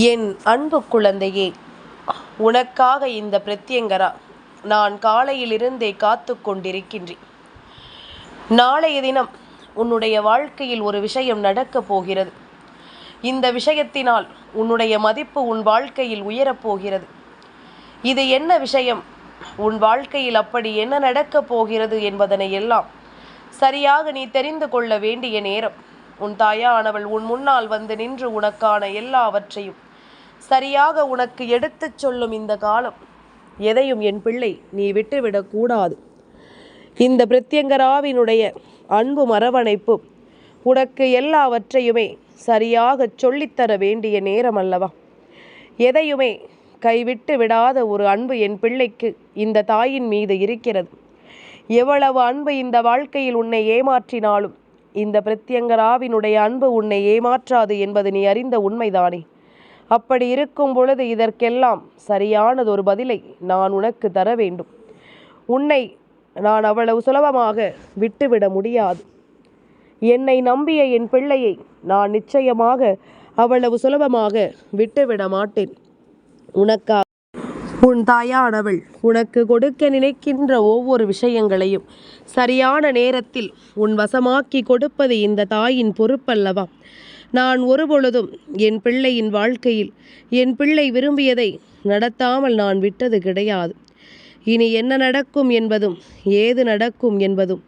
என் அன்பு குழந்தையே, உனக்காக இந்த பிரத்யங்கரா நான் காலையிலிருந்தே காத்து கொண்டிருக்கின்றேன். நாளைய தினம் உன்னுடைய வாழ்க்கையில் ஒரு விஷயம் நடக்கப் போகிறது. இந்த விஷயத்தினால் உன்னுடைய மதிப்பு உன் வாழ்க்கையில் உயரப்போகிறது. இது என்ன விஷயம், உன் வாழ்க்கையில் அப்படி என்ன நடக்கப் போகிறது என்பதனை எல்லாம் சரியாக நீ தெரிந்து கொள்ள வேண்டிய நேரம். உன் தாயானவள் உன் முன்னால் வந்து நின்று உனக்கான எல்லாவற்றையும் சரியாக உனக்கு எடுத்துச் சொல்லும் இந்த காலம். எதையும் என் பிள்ளை நீ விட்டுவிடக்கூடாது. இந்த பிரத்யங்கராவினுடைய அன்பு அரவணைப்பு உனக்கு எல்லாவற்றையுமே சரியாக சொல்லித்தர வேண்டிய நேரம் அல்லவா? எதையுமே கைவிட்டு விடாத ஒரு அன்பு என் பிள்ளைக்கு இந்த தாயின் மீது இருக்கிறது. எவ்வளவு அன்பு இந்த வாழ்க்கையில் உன்னை ஏமாற்றினாலும் இந்த பிரத்யங்கராவினுடைய அன்பு உன்னை ஏமாற்றாது என்பது நீ அறிந்த உண்மைதானே? அப்படி இருக்கும் பொழுது இதற்கெல்லாம் சரியானதொரு பதிலை நான் உனக்கு தர வேண்டும். உன்னை நான் அவ்வளவு சுலபமாக விட்டுவிட முடியாது. என்னை நம்பிய என் பிள்ளையை நான் நிச்சயமாக அவ்வளவு சுலபமாக விட்டுவிட மாட்டேன். உனக்காக உன் தாயானவள் உனக்கு கொடுக்க நினைக்கின்ற ஒவ்வொரு விஷயங்களையும் சரியான நேரத்தில் உன் வசமாக்கி கொடுப்பது இந்த தாயின் பொறுப்பல்லவா? நான் ஒருபொழுதும் என் பிள்ளையின் வாழ்க்கையில் என் பிள்ளை விரும்பியதை நடத்தாமல் நான் விட்டது கிடையாது. இனி என்ன நடக்கும் என்பதும் ஏது நடக்கும் என்பதும்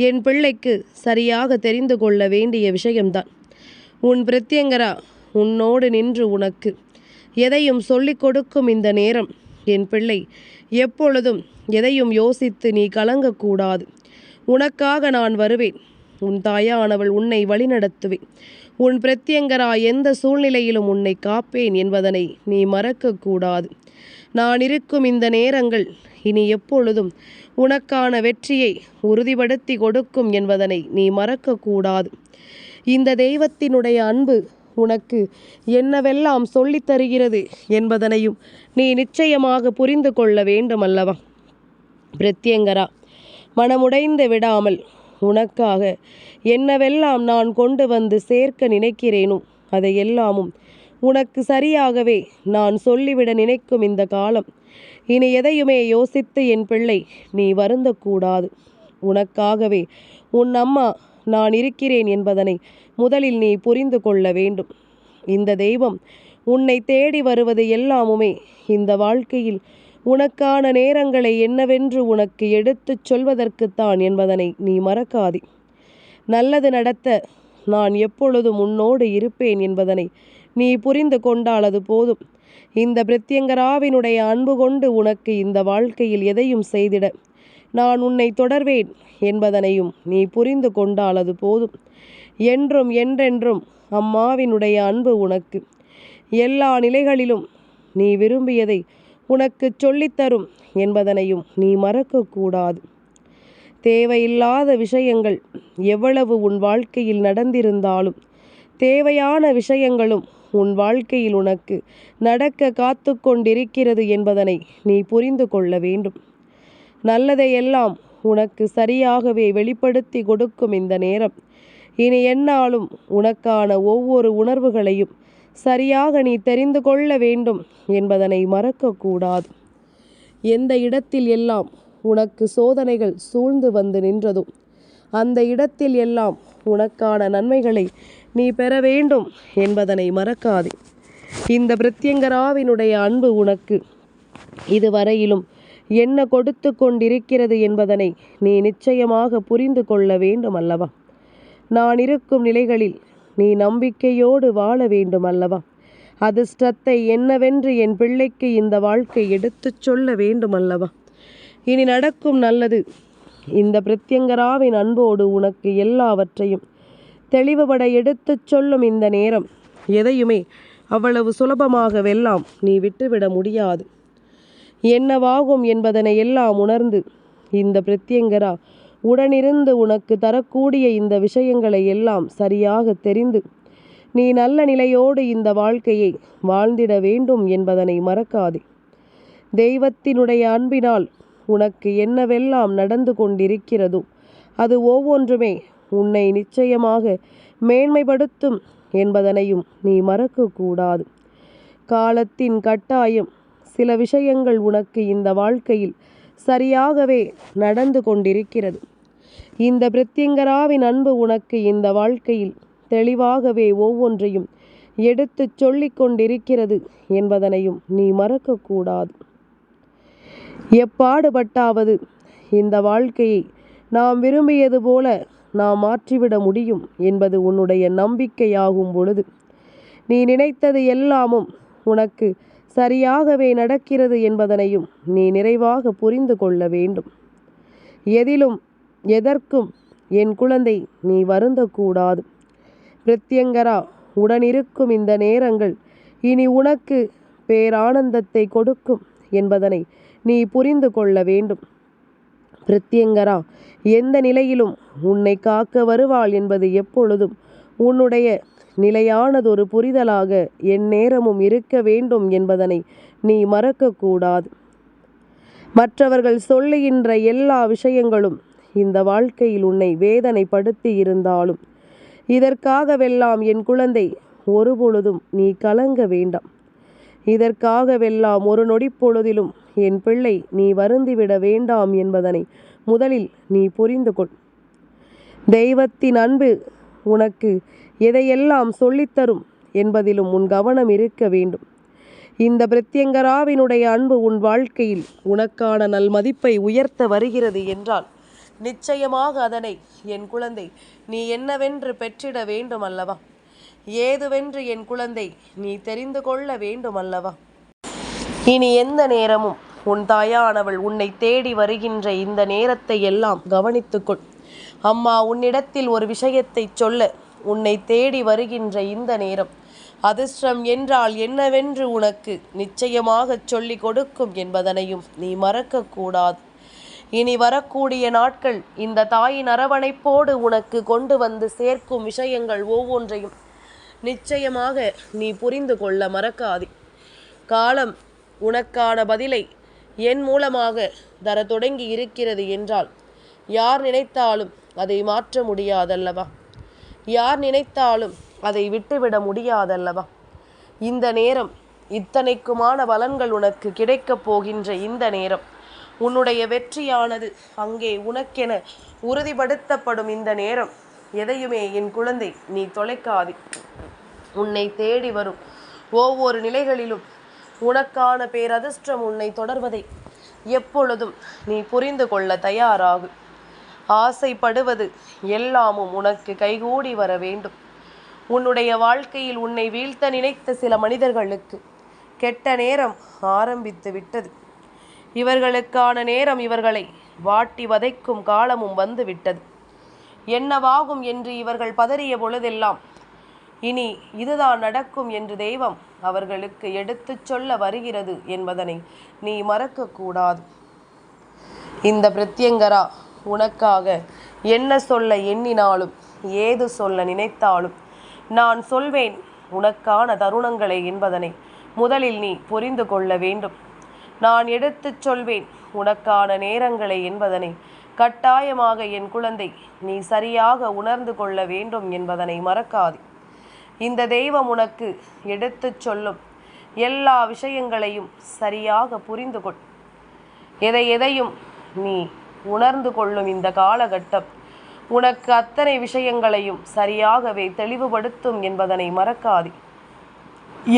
என் பிள்ளைக்கு சரியாக தெரிந்து கொள்ள வேண்டிய விஷயம்தான். உன் பிரத்யங்கரா உன்னோடு நின்று உனக்கு எதையும் சொல்லிக் கொடுக்கும் இந்த நேரம். என் பிள்ளை, எப்பொழுதும் எதையும் யோசித்து நீ கலங்கக்கூடாது. உனக்காக நான் வருவேன். உன் தாயானவள் உன்னை வழிநடத்துவேன். உன் பிரத்யங்கரா எந்த சூழ்நிலையிலும் உன்னை காப்பேன் என்பதனை நீ மறக்கக்கூடாது. நான் இருக்கும் இந்த நேரங்கள் இனி எப்பொழுதும் உனக்கான வெற்றியை உறுதிப்படுத்தி கொடுக்கும் என்பதனை நீ மறக்கக்கூடாது. இந்த தெய்வத்தினுடைய அன்பு உனக்கு என்னவெல்லாம் சொல்லித் தருகிறது என்பதனையும் நீ நிச்சயமாக புரிந்து கொள்ள வேண்டும் அல்லவா? பிரத்யங்கரா, மனமுடைந்து விடாமல் உனக்காக என்னவெல்லாம் நான் கொண்டு வந்து சேர்க்க நினைக்கிறேனோ அதையெல்லாமும் உனக்கு சரியாகவே நான் சொல்லிவிட நினைக்கும் இந்த காலம். இனி எதையுமே யோசித்து என் பிள்ளை நீ வருந்தக்கூடாது. உனக்காகவே உன் அம்மா நான் இருக்கிறேன் என்பதனை முதலில் நீ புரிந்து கொள்ள வேண்டும். இந்த தெய்வம் உன்னை தேடி வருவது எல்லாமுமே இந்த வாழ்க்கையில் உனக்கான நேரங்களை என்னவென்று உனக்கு எடுத்துச் சொல்வதற்குத்தான் என்பதனை நீ மறக்காதே. நல்லது நடத்த நான் எப்பொழுதும் உன்னோடு இருப்பேன் என்பதனை நீ புரிந்து கொண்டால் அது போதும். இந்த பிரத்யங்கராவினுடைய அன்பு கொண்டு உனக்கு இந்த வாழ்க்கையில் எதையும் செய்திட நான் உன்னை தொடர்வேன் என்பதனையும் நீ புரிந்து கொண்டால் அது போதும். என்றும் என்றென்றும் அம்மாவினுடைய அன்பு உனக்கு எல்லா நிலைகளிலும் நீ விரும்பியதை உனக்கு சொல்லித்தரும் என்பதனையும் நீ மறக்கக்கூடாது. தேவையில்லாத விஷயங்கள் எவ்வளவு உன் வாழ்க்கையில் நடந்திருந்தாலும் தேவையான விஷயங்களும் உன் வாழ்க்கையில் உனக்கு நடக்க காத்து கொண்டிருக்கிறது என்பதனை நீ புரிந்து கொள்ள வேண்டும். நல்லதையெல்லாம் உனக்கு சரியாகவே வெளிப்படுத்தி கொடுக்கும் இந்த நேரம். இனி எந்நாளும் உனக்கான ஒவ்வொரு உணர்வுகளையும் சரியாக நீ தெரிந்து கொள்ள வேண்டும் என்பதனை மறக்கக்கூடாது. எந்த இடத்தில் எல்லாம் உனக்கு சோதனைகள் சூழ்ந்து வந்து நின்றதோ அந்த இடத்தில் எல்லாம் உனக்கான நன்மைகளை நீ பெற வேண்டும் என்பதனை மறக்காதே. இந்த பிரத்யங்கராவினுடைய அன்பு உனக்கு இதுவரையிலும் என்ன கொடுத்து கொண்டிருக்கிறது என்பதனை நீ நிச்சயமாக புரிந்து கொள்ள வேண்டும் அல்லவா? நான் இருக்கும் நிலைகளில் நீ நம்பிக்கையோடு வாழ வேண்டும் அல்லவா? அதிர்ஷ்டத்தை என்னவென்று என் பிள்ளைக்கு இந்த வாழ்க்கை எடுத்துச் சொல்ல வேண்டும் அல்லவா? இனி நடக்கும் நல்லது. இந்த பிரத்யங்கராவின் அன்போடு உனக்கு எல்லாவற்றையும் தெளிவுபட எடுத்துச் சொல்லும் இந்த நேரம். எதையுமே அவ்வளவு சுலபமாகவெல்லாம் நீ விட்டுவிட முடியாது. என்னவாகும் என்பதனை எல்லாம் உணர்ந்து இந்த பிரத்யங்கரா உடனிருந்து உனக்கு தரக்கூடிய இந்த விஷயங்களை எல்லாம் சரியாக தெரிந்து நீ நல்ல நிலையோடு இந்த வாழ்க்கையை வாழ்ந்திட வேண்டும் என்பதனை மறக்காதே. தெய்வத்தினுடைய அன்பினால் உனக்கு என்னவெல்லாம் நடந்து கொண்டிருக்கிறதோ அது ஒவ்வொன்றுமே உன்னை நிச்சயமாக மேன்மைப்படுத்தும் என்பதனையும் நீ மறக்கக்கூடாது. காலத்தின் கட்டாயம் சில விஷயங்கள் உனக்கு இந்த வாழ்க்கையில் சரியாகவே நடந்து கொண்டிருக்கிறது. இந்த பிரத்யங்கராவின் அன்பு உனக்கு இந்த வாழ்க்கையில் தெளிவாகவே ஒவ்வொன்றையும் எடுத்து சொல்லிக் கொண்டிருக்கிறது என்பதனையும் நீ மறக்கக்கூடாது. எப்பாடுபட்டாவது இந்த வாழ்க்கையை நாம் விரும்பியது போல நாம் மாற்றிவிட முடியும் என்பது உன்னுடைய நம்பிக்கையாகும் பொழுது நீ நினைத்தது எல்லாமும் உனக்கு சரியாகவே நடக்கிறது என்பதனையும் நீ நிறைவாக புரிந்து கொள்ள வேண்டும். எதிலும் எதற்கும் என் குழந்தை நீ வருந்தக்கூடாது. பிரத்யங்கரா உடனிருக்கும் இந்த நேரங்கள் இனி உனக்கு பேரானந்தத்தை கொடுக்கும் என்பதனை நீ புரிந்து கொள்ள வேண்டும். பிரத்யங்கரா எந்த நிலையிலும் உன்னை காக்க வருவாள் என்பது எப்பொழுதும் உன்னுடைய நிலையானதொரு புரிதலாக எந்நேரமும் இருக்க வேண்டும் என்பதனை நீ மறக்கக்கூடாது. மற்றவர்கள் சொல்லுகின்ற எல்லா விஷயங்களும் இந்த வாழ்க்கையில் உன்னை வேதனைப்படுத்தி இருந்தாலும் இதற்காகவெல்லாம் என் குழந்தை ஒருபொழுதும் நீ கலங்க வேண்டாம். இதற்காகவெல்லாம் ஒரு நொடிப்பொழுதிலும் என் பிள்ளை நீ வருந்திவிட வேண்டாம் என்பதனை முதலில் நீ புரிந்து கொள். தெய்வத்தின் அன்பு உனக்கு எதையெல்லாம் சொல்லித்தரும் என்பதிலும் உன் கவனம் இருக்க வேண்டும். இந்த பிரத்யங்கராவினுடைய அன்பு உன் வாழ்க்கையில் உனக்கான நல்மதிப்பை உயர்த்த வருகிறது என்றால் நிச்சயமாக அதனை என் குழந்தை நீ என்னவென்று பெற்றிட வேண்டும் அல்லவா? ஏதுவென்று என் குழந்தை நீ தெரிந்து கொள்ள வேண்டும் அல்லவா? இனி எந்த நேரமும் உன் தாயானவள் உன்னை தேடி வருகின்ற இந்த நேரத்தை எல்லாம் கவனித்துக்கொள். அம்மா உன்னிடத்தில் ஒரு விஷயத்தை சொல்ல உன்னை தேடி வருகின்ற இந்த நேரம் அதிர்ஷ்டம் என்றால் என்னவென்று உனக்கு நிச்சயமாக சொல்லி கொடுக்கும் என்பதனையும் நீ மறக்கக்கூடாது. இனி வரக்கூடிய நாட்கள் இந்த தாயின் அரவணைப்போடு உனக்கு கொண்டு வந்து சேர்க்கும் விஷயங்கள் ஒவ்வொன்றையும் நிச்சயமாக நீ புரிந்து கொள்ள மறக்காதே. காலம் உனக்கான பதிலை என் மூலமாக தர தொடங்கி இருக்கிறது என்றால் யார் நினைத்தாலும் அதை மாற்ற முடியாதல்லவா? யார் நினைத்தாலும் அதை விட்டுவிட முடியாதல்லவா? இந்த நேரம் இத்தனைக்குமான பலன்கள் உனக்கு கிடைக்கப் போகின்ற இந்த நேரம் உன்னுடைய வெற்றியானது அங்கே உனக்கென உறுதிப்படுத்தப்படும் இந்த நேரம் எதையுமே என் குழந்தை நீ தொலைக்காதே. உன்னை தேடி வரும் ஒவ்வொரு நிலைகளிலும் உனக்கான பேரதிர்ஷ்டம் உன்னை தொடர்வதை எப்பொழுதும் நீ புரிந்து கொள்ள தயாராகு. ஆசைப்படுவது எல்லாமும் உனக்கு கைகூடி வர வேண்டும். உன்னுடைய வாழ்க்கையில் உன்னை வீழ்த்த நினைத்த சில மனிதர்களுக்கு கெட்ட நேரம் ஆரம்பித்து விட்டது. இவர்களுக்கான நேரம் இவர்களை வாட்டி வதைக்கும் காலமும் வந்து விட்டது. என்னவாகும் என்று இவர்கள் பதறிய பொழுதெல்லாம் இனி இதுதான் நடக்கும் என்று தெய்வம் அவர்களுக்கு எடுத்துச் சொல்ல வருகிறது என்பதனை நீ மறக்கக்கூடாது. இந்த பிரத்யங்கரா உனக்காக என்ன சொல்ல எண்ணினாலும் ஏது சொல்ல நினைத்தாலும் நான் சொல்வேன் உனக்கான தருணங்களை என்பதனை முதலில் நீ புரிந்து கொள்ள வேண்டும். நான் எடுத்துச் சொல்வேன் உனக்கான நேரங்களை என்பதனை கட்டாயமாக என் குழந்தை நீ சரியாக உணர்ந்து கொள்ள வேண்டும் என்பதனை மறக்காதே. இந்த தெய்வம் உனக்கு எடுத்துச் சொல்லும் எல்லா விஷயங்களையும் சரியாக புரிந்து கொள். எதையும் நீ உணர்ந்து கொள்ளும் இந்த காலகட்டம் உனக்கு அத்தனை விஷயங்களையும் சரியாகவே தெளிவுபடுத்தும் என்பதனை மறக்காதே.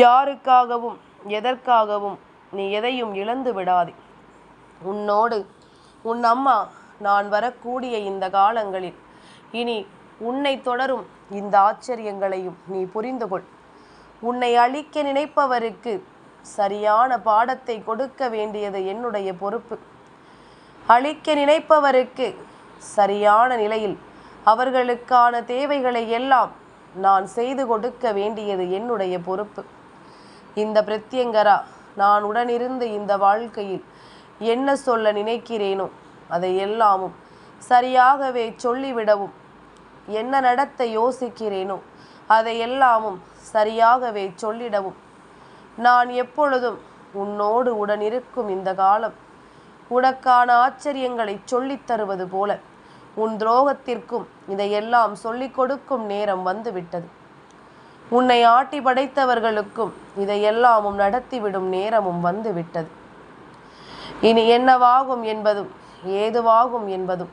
யாருக்காகவும் எதற்காகவும் நீ எதையும் இழந்து விடாதே. உன்னோடு உன் அம்மா நான் வரக்கூடிய இந்த காலங்களில் இனி உன்னை தொடரும் இந்த ஆச்சரியங்களையும் நீ புரிந்து கொள். உன்னை அழிக்க நினைப்பவருக்கு சரியான பாடத்தை கொடுக்க வேண்டியது என்னுடைய பொறுப்பு. அழிக்க நினைப்பவருக்கு சரியான நிலையில் அவர்களுக்கான தேவைகளை எல்லாம் நான் செய்து கொடுக்க வேண்டியது என்னுடைய பொறுப்பு. இந்த பிரத்யங்கரா நான் உடனிருந்து இந்த வாழ்க்கையில் என்ன சொல்ல நினைக்கிறேனோ அதை எல்லாமும் சரியாகவே சொல்லிவிடவும், என்ன நடத்த யோசிக்கிறேனோ அதை எல்லாமும் சரியாகவே சொல்லிடவும் நான் எப்பொழுதும் உன்னோடு உடனிருக்கும் இந்த காலம் உனக்கான ஆச்சரியங்களை சொல்லித் தருவது போல உன் துரோகத்திற்கும் இதையெல்லாம் சொல்லிக் கொடுக்கும் நேரம் வந்துவிட்டது. உன்னை ஆட்டி படைத்தவர்களுக்கும் இதையெல்லாமும் நடத்திவிடும் நேரமும் வந்து விட்டது. இனி என்னவாகும் என்பதும் ஏதுவாகும் என்பதும்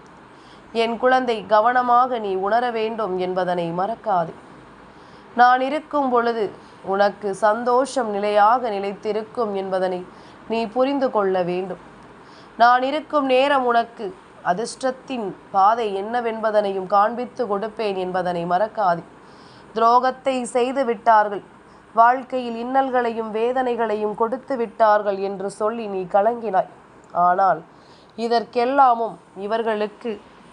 என் குழந்தை கவனமாக நீ உணர வேண்டும் என்பதனை மறக்காது. நான் இருக்கும் பொழுது உனக்கு சந்தோஷம் நிலையாக நிலைத்திருக்கும் என்பதனை நீ புரிந்து கொள்ள வேண்டும். நான் இருக்கும் நேரம் உனக்கு அதிர்ஷ்டத்தின் பாதை என்னவென்பதனையும் காண்பித்து கொடுப்பேன் என்பதனை மறக்காது. துரோகத்தை செய்து விட்டார்கள், வாழ்க்கையில் இன்னல்களையும் வேதனைகளையும் கொடுத்து விட்டார்கள் என்று சொல்லி நீ கலங்கினாய். ஆனால் இதற்கெல்லாமும் இவர்களுக்கு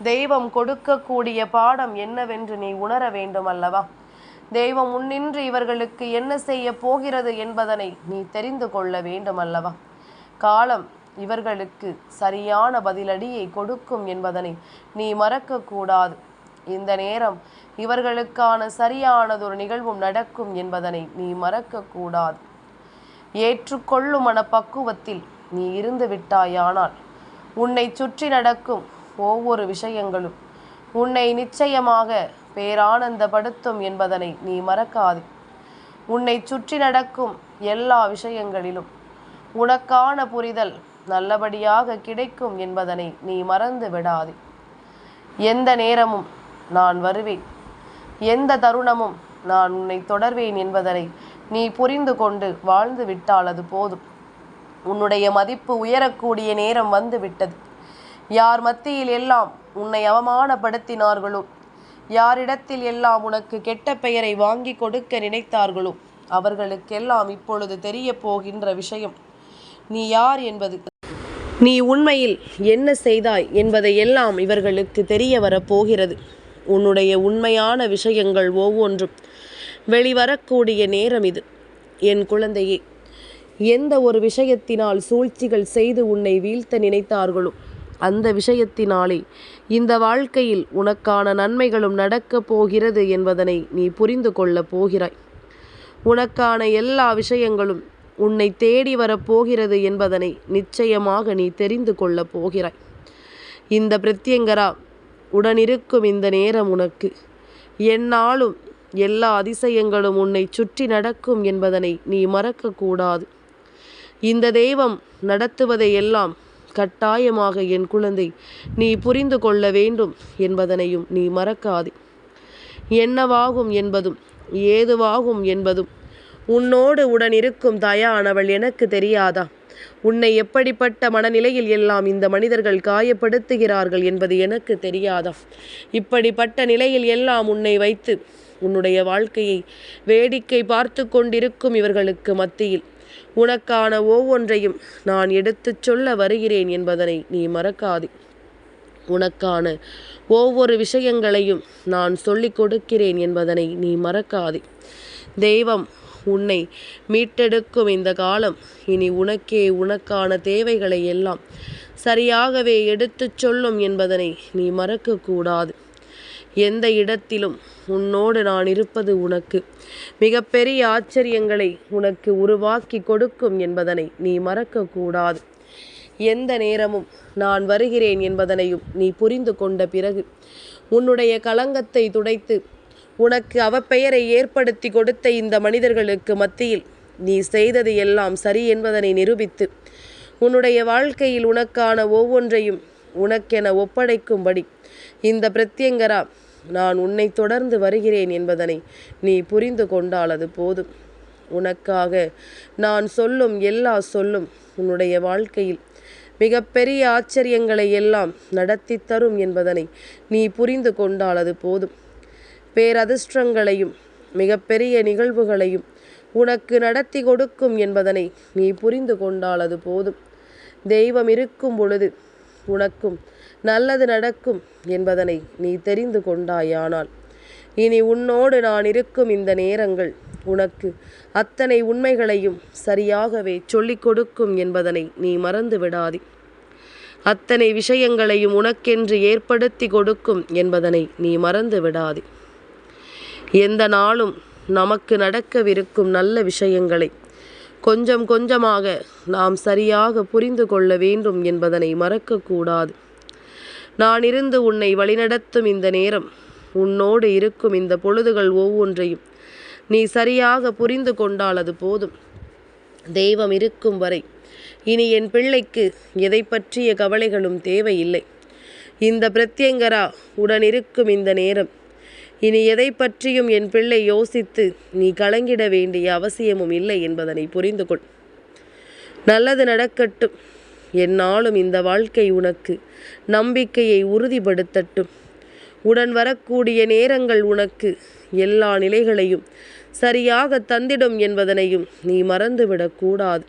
தெய்வம் கொடுக்கக்கூடிய பாடம் என்னவென்று நீ உணர வேண்டும் அல்லவா? தெய்வம் முன்னின்று இவர்களுக்கு என்ன செய்ய போகிறது என்பதனை நீ தெரிந்து கொள்ள வேண்டும் அல்லவா? காலம் இவர்களுக்கு சரியான பதிலடியை கொடுக்கும் என்பதனை நீ மறக்கக்கூடாது. இந்த நேரம் இவர்களுக்கான சரியானதொரு நிகழ்வும் நடக்கும் என்பதனை நீ மறக்கக்கூடாது. ஏற்றுக்கொள்ளும் மனப்பக்குவத்தில் நீ இருந்து விட்டாயானால் உன்னை சுற்றி நடக்கும் ஒவ்வொரு விஷயங்களும் உன்னை நிச்சயமாக பேரானந்தப்படுத்தும் என்பதனை நீ மறக்காது. உன்னை சுற்றி நடக்கும் எல்லா விஷயங்களிலும் உனக்கான புரிதல் நல்லபடியாக கிடைக்கும் என்பதனை நீ மறந்து விடாதே. எந்த நேரமும் நான் வருவேன், எந்த தருணமும் நான் உன்னை தொடர்வேன் என்பதனை நீ புரிந்து கொண்டு வாழ்ந்து விட்டால் அது போதும். உன்னுடைய மதிப்பு உயரக்கூடிய நேரம் வந்து விட்டது. யார் மத்தியில் எல்லாம் உன்னை அவமானப்படுத்தினார்களோ, யாரிடத்தில் எல்லாம் உனக்கு கெட்ட பெயரை வாங்கி கொடுக்க நினைத்தார்களோ, அவர்களுக்கெல்லாம் இப்பொழுது தெரிய போகின்ற விஷயம் நீ யார் என்பது. நீ உண்மையில் என்ன செய்தாய் என்பதை எல்லாம் இவர்களுக்கு தெரிய வரப்போகிறது. உன்னுடைய உண்மையான விஷயங்கள் ஒவ்வொன்றும் வெளிவரக்கூடிய நேரம் இது. என் குழந்தையே, எந்த ஒரு விஷயத்தினால் சூழ்ச்சிகள் செய்து உன்னை வீழ்த்த நினைத்தார்களோ, அந்த விஷயத்தினாலே இந்த வாழ்க்கையில் உனக்கான நன்மைகளும் நடக்கப் போகிறது என்பதனை நீ புரிந்து கொள்ளப் போகிறாய். உனக்கான எல்லா விஷயங்களும் உன்னை தேடி வரப்போகிறது என்பதனை நிச்சயமாக நீ தெரிந்து கொள்ளப் போகிறாய். இந்த பிரத்யங்கரா உடனிருக்கும் இந்த நேரம் உனக்கு எந்நாளும் எல்லா அதிசயங்களும் உன்னை சுற்றி நடக்கும் என்பதனை நீ மறக்கக்கூடாது. இந்த தெய்வம் நடத்துவதை எல்லாம் கட்டாயமாக என் குழந்தை நீ புரிந்து கொள்ள வேண்டும் என்பதனையும் நீ மறக்காது. என்னவாகும் என்பதும் ஏதுவாகும் என்பதும் உன்னோடு உடனிருக்கும் தாயானவள் எனக்கு தெரியாதா? உன்னை எப்படிப்பட்ட மனநிலையில் எல்லாம் இந்த மனிதர்கள் காயப்படுத்துகிறார்கள் என்பது எனக்கு தெரியாதா? இப்படிப்பட்ட நிலையில் எல்லாம் உன்னை வைத்து உன்னுடைய வாழ்க்கையை வேடிக்கை பார்த்து கொண்டிருக்கும் இவர்களுக்கு மத்தியில் உனக்கான ஒவ்வொன்றையும் நான் எடுத்துச் சொல்ல வருகிறேன் என்பதனை நீ மறக்காதே. உனக்கான ஒவ்வொரு விஷயங்களையும் நான் சொல்லிக் கொடுக்கிறேன் என்பதனை நீ மறக்காதே. தெய்வம் உன்னை மீட்டெடுக்கும் இந்த காலம் இனி உனக்கே உனக்கான தேவைகளை எல்லாம் சரியாகவே எடுத்துச் சொல்லும் என்பதனை நீ மறக்கக்கூடாது. எந்த இடத்திலும் உன்னோடு நான் இருப்பது உனக்கு மிகப்பெரிய ஆச்சரியங்களை உனக்கு உருவாக்கி கொடுக்கும் என்பதனை நீ மறக்கக்கூடாது. எந்த நேரமும் நான் வருகிறேன் என்பதனையும் நீ புரிந்து கொண்ட பிறகு உன்னுடைய களங்கத்தை துடைத்து உனக்கு அவப்பெயரை ஏற்படுத்தி கொடுத்த இந்த மனிதர்களுக்கு மத்தியில் நீ செய்தது எல்லாம் சரி என்பதனை நிரூபித்து உன்னுடைய வாழ்க்கையில் உனக்கான ஒவ்வொன்றையும் உனக்கென ஒப்படைக்கும்படி இந்த பிரத்யங்கரா நான் உன்னை தொடர்ந்து வருகிறேன் என்பதனை நீ புரிந்து கொண்டால் அது போதும். உனக்காக நான் சொல்லும் எல்லா சொல்லும் உன்னுடைய வாழ்க்கையில் மிகப்பெரிய ஆச்சரியங்களை எல்லாம் நடத்தி தரும் என்பதனை நீ புரிந்து கொண்டால் அது போதும். பேரதிர்ஷ்டங்களையும் மிகப்பெரிய நிகழ்வுகளையும் உனக்கு நடத்தி கொடுக்கும் என்பதனை நீ புரிந்து கொண்டால் அது போதும். தெய்வம் இருக்கும் பொழுது உனக்கும் நல்லது நடக்கும் என்பதனை நீ தெரிந்து கொண்டாயானால் இனி உன்னோடு நான் இருக்கும் இந்த நேரங்கள் உனக்கு அத்தனை உண்மைகளையும் சரியாகவே சொல்லிக் கொடுக்கும் என்பதனை நீ மறந்து விடாதே. அத்தனை விஷயங்களையும் உனக்கென்று ஏற்படுத்தி கொடுக்கும் என்பதனை நீ மறந்து விடாதே. எந்த நாளும் நமக்கு நடக்கவிருக்கும் நல்ல விஷயங்களை கொஞ்சம் கொஞ்சமாக நாம் சரியாக புரிந்து கொள்ள வேண்டும் என்பதனை மறக்கக்கூடாது. நான் இருந்து உன்னை வழிநடத்தும் இந்த நேரம், உன்னோடு இருக்கும் இந்த பொழுதுகள் ஒவ்வொன்றையும் நீ சரியாக புரிந்து கொண்டால் அது போதும். தெய்வம் இருக்கும் வரை இனி என் பிள்ளைக்கு எதை பற்றிய கவலைகளும் தேவையில்லை. இந்த பிரத்யங்கரா உடனிருக்கும் இந்த நேரம் இனி எதை பற்றியும் என் பிள்ளை யோசித்து நீ கலங்கிட வேண்டிய அவசியமும் இல்லை என்பதனை புரிந்து கொள். நல்லது நடக்கட்டும். என்னாலும் இந்த வாழ்க்கை உனக்கு நம்பிக்கையை உறுதிப்படுத்தட்டும். உடன் வரக்கூடிய நேரங்கள் உனக்கு எல்லா நிலைகளையும் சரியாக தந்திடும் என்பதனையும் நீ மறந்துவிடக்கூடாது.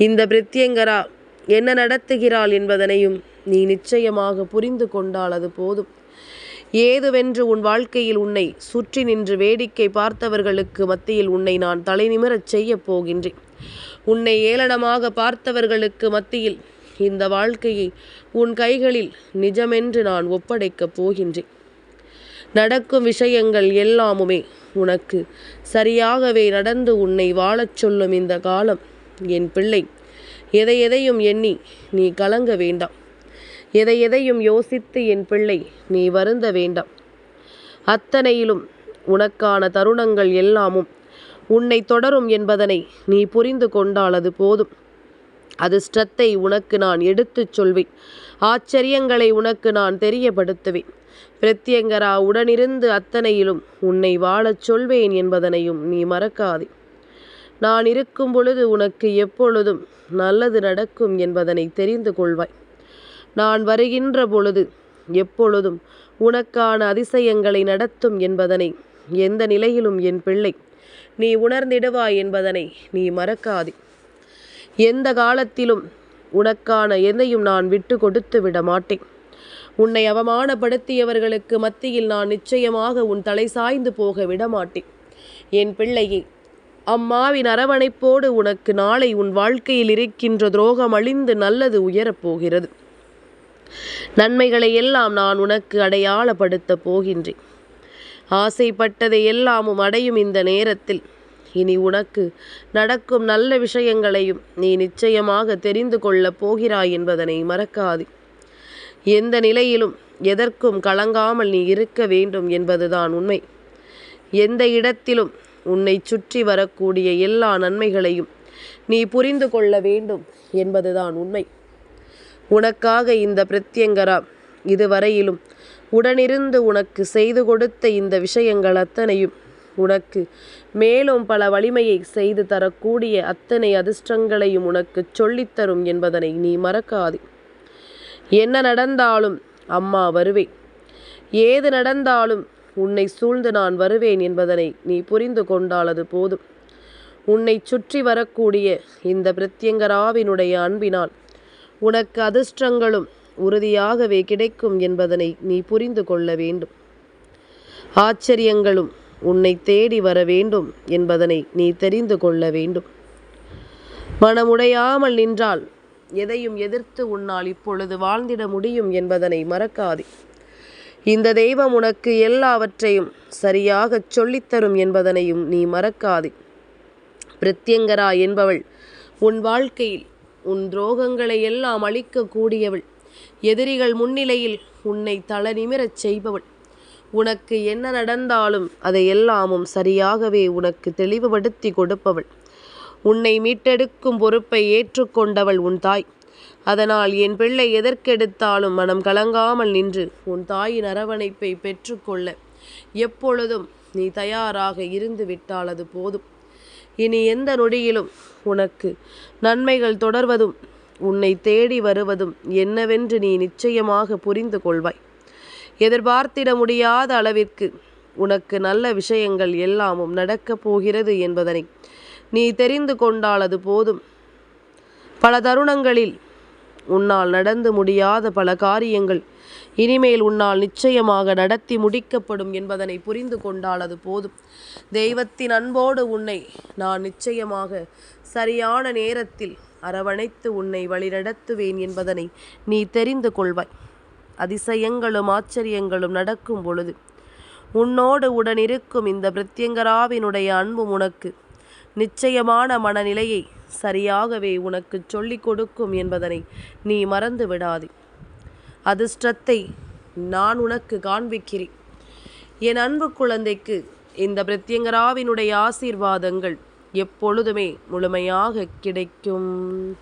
இந்த பிரத்யங்கரா என்ன நடத்துகிறாள் என்பதனையும் நீ நிச்சயமாக புரிந்து கொண்டால் அது போதும். ஏதுவென்று உன் வாழ்க்கையில் உன்னை சுற்றி நின்று வேடிக்கை பார்த்தவர்களுக்கு மத்தியில் உன்னை நான் தலைநிமிரச் செய்யப் போகின்றேன். உன்னை ஏளனமாக பார்த்தவர்களுக்கு மத்தியில் இந்த வாழ்க்கையை உன் கைகளில் நிஜமென்று நான் ஒப்படைக்கப் போகின்றேன். நடக்கும் விஷயங்கள் எல்லாமுமே உனக்கு சரியாகவே நடந்து உன்னை வாழச் சொல்லும் இந்த காலம். என் பிள்ளை, எதையும் எண்ணி நீ கலங்க வேண்டாம். எதையும் யோசித்து என் பிள்ளை நீ வருந்த வேண்டாம். அத்தனையிலும் உனக்கான தருணங்கள் எல்லாமும் உன்னை தொடரும் என்பதனை நீ புரிந்து கொண்டால் அது போதும். அதிர்ஷ்டத்தை உனக்கு நான் எடுத்துச் சொல்வேன். ஆச்சரியங்களை உனக்கு நான் தெரியப்படுத்துவேன். பிரத்யங்கரா உடனிருந்து அத்தனையிலும் உன்னை வாழச் சொல்வேன் என்பதனையும் நீ மறக்காதே. நான் இருக்கும் பொழுது உனக்கு எப்பொழுதும் நல்லது நடக்கும் என்பதனை தெரிந்து கொள்வாய். நான் வருகின்ற பொழுது எப்பொழுதும் உனக்கான அதிசயங்களை நடத்தும் என்பதனை எந்த நிலையிலும் என் பிள்ளை நீ உணர்ந்திடுவாய் என்பதனை நீ மறக்காதே. எந்த காலத்திலும் உனக்கான எதையும் நான் விட்டு கொடுத்து விட மாட்டேன். உன்னை அவமானப்படுத்தியவர்களுக்கு மத்தியில் நான் நிச்சயமாக உன் தலை சாய்ந்து போக விடமாட்டேன். என் பிள்ளையே, அம்மாவின் அரவணைப்போடு உனக்கு நாளை உன் வாழ்க்கையில் இருக்கின்ற துரோகம் அழிந்து நல்லது உயரப்போகிறது. நன்மைகளை எல்லாம் நான் உனக்கு அடையாளப்படுத்தப் போகின்றேன். ஆசைப்பட்டதை எல்லாமும் அடையும் இந்த நேரத்தில் இனி உனக்கு நடக்கும் நல்ல விஷயங்களையும் நீ நிச்சயமாக தெரிந்து கொள்ளப் போகிறாய் என்பதனை மறக்காதே. எந்த நிலையிலும் எதற்கும் கலங்காமல் நீ இருக்க வேண்டும் என்பதுதான் உண்மை. எந்த இடத்திலும் உன்னை சுற்றி வரக்கூடிய எல்லா நன்மைகளையும் நீ புரிந்து கொள்ள வேண்டும் என்பதுதான் உண்மை. உனக்காக இந்த பிரத்யங்கரா இதுவரையிலும் உடனிருந்து உனக்கு செய்து கொடுத்த இந்த விஷயங்கள் அத்தனையும் உனக்கு மேலும் பல வலிமையை செய்து தரக்கூடிய அத்தனை அதிர்ஷ்டங்களையும் உனக்கு சொல்லித்தரும் என்பதனை நீ மறக்காதே. என்ன நடந்தாலும் அம்மா வருவேன். ஏது நடந்தாலும் உன்னை சூழ்ந்து நான் வருவேன் என்பதனை நீ புரிந்து கொண்டால் அது போதும். உன்னை சுற்றி வரக்கூடிய இந்த பிரத்யங்கராவினுடைய அன்பினால் உனக்கு அதிர்ஷ்டங்களும் உறுதியாகவே கிடைக்கும் என்பதனை நீ புரிந்து கொள்ள வேண்டும். ஆச்சரியங்களும் உன்னை தேடி வர வேண்டும் என்பதனை நீ தெரிந்து கொள்ள வேண்டும். மனமுடையாமல் நின்றால் எதையும் எதிர்த்து உன்னால் இப்பொழுது வாழ்ந்திட முடியும் என்பதனை மறக்காதே. இந்த தெய்வம் உனக்கு எல்லாவற்றையும் சரியாக சொல்லித்தரும் என்பதனையும் நீ மறக்காதே. பிரத்யங்கரா என்பவள் உன் வாழ்க்கையில் உன் துரோகங்களை எல்லாம் அழிக்கக்கூடியவள். எதிரிகள் முன்னிலையில் உன்னை தலநிமிரச் செய்பவள். உனக்கு என்ன நடந்தாலும் அதை எல்லாமும் சரியாகவே உனக்கு தெளிவுபடுத்தி கொடுப்பவள். உன்னை மீட்டெடுக்கும் பொறுப்பை ஏற்றுக்கொண்டவள் உன் தாய். அதனால் என் பிள்ளை எதற்கெடுத்தாலும் மனம் கலங்காமல் நின்று உன் தாயின் அரவணைப்பை பெற்றுக்கொள்ள எப்பொழுதும் நீ தயாராக இருந்து விட்டால் அது போதும். இனி எந்த நொடியிலும் உனக்கு நன்மைகள் தொடர்வதும் உன்னை தேடி வருவதும் என்னவென்று நீ நிச்சயமாக புரிந்து கொள்வாய். எதிர்பார்த்திட முடியாத அளவிற்கு உனக்கு நல்ல விஷயங்கள் எல்லாமும் நடக்கப் போகிறது என்பதனை நீ தெரிந்து கொண்டால் அது போதும். பல தருணங்களில் உன்னால் நடந்து முடியாத பல காரியங்கள் இனிமேல் உன்னால் நிச்சயமாக நடத்தி முடிக்கப்படும் என்பதனை புரிந்து கொண்டால் அது போதும். தெய்வத்தின் அன்போடு உன்னை நான் நிச்சயமாக சரியான நேரத்தில் அரவணைத்து உன்னை வழிநடத்துவேன் என்பதனை நீ தெரிந்து கொள்வாய். அதிசயங்களும் ஆச்சரியங்களும் நடக்கும் பொழுது உன்னோடு உடனிருக்கும் இந்த பிரத்யங்கராவினுடைய அன்பும் உனக்கு நிச்சயமான மனநிலையை சரியாகவே உனக்கு சொல்லிக் கொடுக்கும் என்பதனை நீ மறந்து விடாதே. அதிர்ஷ்டத்தை நான் உனக்கு காண்பிக்கிறேன். என் அன்பு குழந்தைக்கு இந்த பிரத்யங்கராவினுடைய ஆசீர்வாதங்கள் எப்பொழுதுமே முழுமையாக கிடைக்கும்.